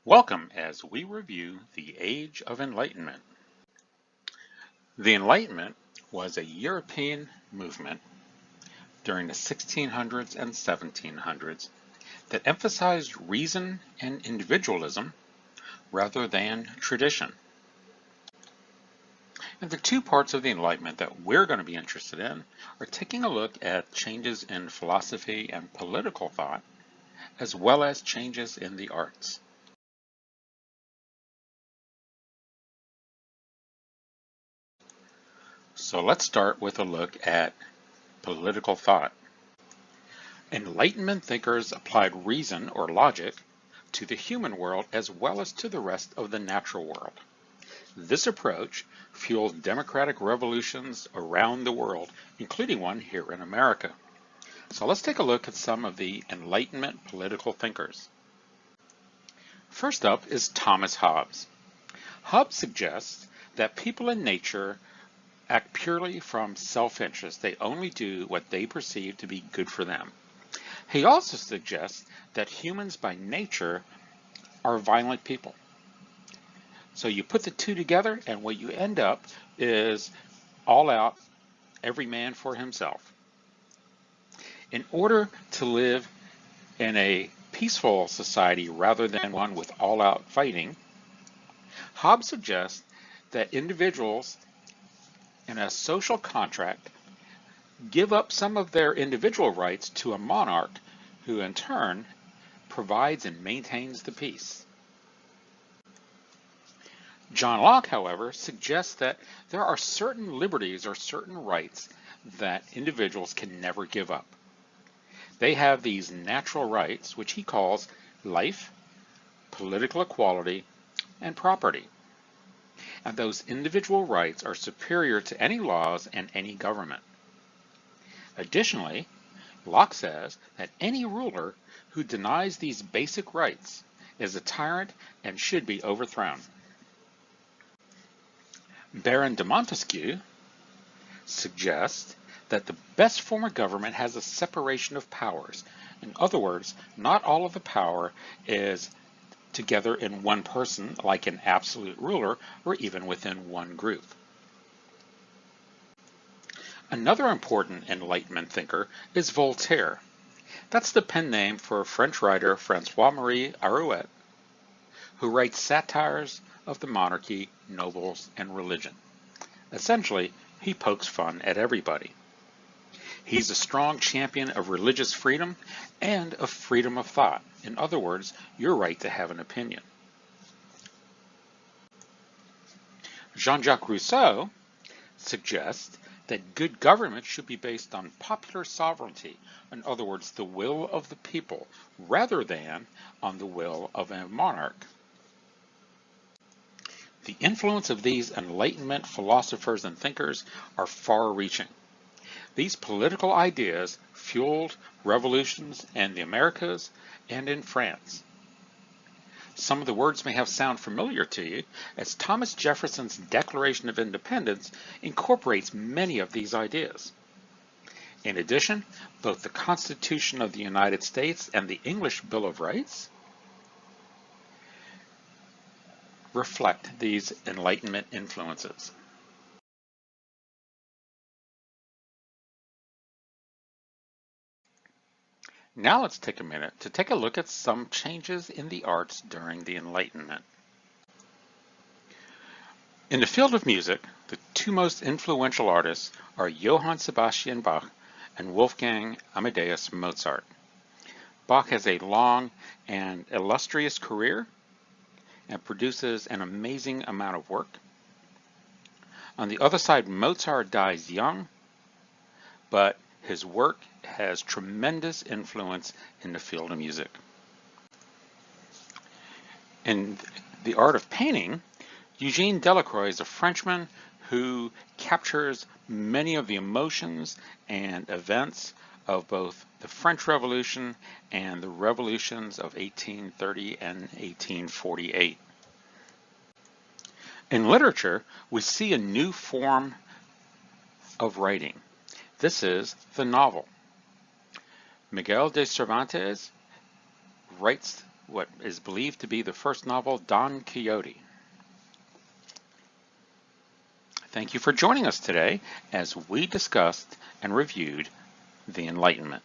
Welcome as we review the Age of Enlightenment. The Enlightenment was a European movement during the 1600s and 1700s that emphasized reason and individualism rather than tradition. And the two parts of the Enlightenment that we're going to be interested in are taking a look at changes in philosophy and political thought, as well as changes in the arts. So let's start with a look at political thought. Enlightenment thinkers applied reason or logic to the human world as well as to the rest of the natural world. This approach fueled democratic revolutions around the world, including one here in America. So let's take a look at some of the Enlightenment political thinkers. First up is Thomas Hobbes. Hobbes suggests that people in nature act purely from self-interest. They only do what they perceive to be good for them. He also suggests that humans by nature are violent people. So you put the two together and what you end up is all out, every man for himself. In order to live in a peaceful society rather than one with all out fighting, Hobbes suggests that individuals in a social contract give up some of their individual rights to a monarch who in turn provides and maintains the peace. John Locke, however, suggests that there are certain liberties or certain rights that individuals can never give up. They have these natural rights, which he calls life, political equality, and property. And those individual rights are superior to any laws and any government. Additionally, Locke says that any ruler who denies these basic rights is a tyrant and should be overthrown. Baron de Montesquieu suggests that the best form of government has a separation of powers. In other words, not all of the power is together in one person like an absolute ruler or even within one group. Another important Enlightenment thinker is Voltaire. That's the pen name for French writer François-Marie Arouet, who writes satires of the monarchy, nobles, and religion. Essentially, he pokes fun at everybody. He's a strong champion of religious freedom and of freedom of thought. In other words, your right to have an opinion. Jean-Jacques Rousseau suggests that good government should be based on popular sovereignty, in other words, the will of the people, rather than on the will of a monarch. The influence of these Enlightenment philosophers and thinkers are far-reaching. These political ideas fueled revolutions in the Americas and in France. Some of the words may have sound familiar to you, as Thomas Jefferson's Declaration of Independence incorporates many of these ideas. In addition, both the Constitution of the United States and the English Bill of Rights reflect these Enlightenment influences. Now let's take a minute to take a look at some changes in the arts during the Enlightenment. In the field of music, the two most influential artists are Johann Sebastian Bach and Wolfgang Amadeus Mozart. Bach has a long and illustrious career and produces an amazing amount of work. On the other side, Mozart dies young, but his work has tremendous influence in the field of music. In the art of painting, Eugene Delacroix is a Frenchman who captures many of the emotions and events of both the French Revolution and the revolutions of 1830 and 1848. In literature, we see a new form of writing. This is the novel. Miguel de Cervantes writes what is believed to be the first novel, Don Quixote. Thank you for joining us today as we discussed and reviewed the Enlightenment.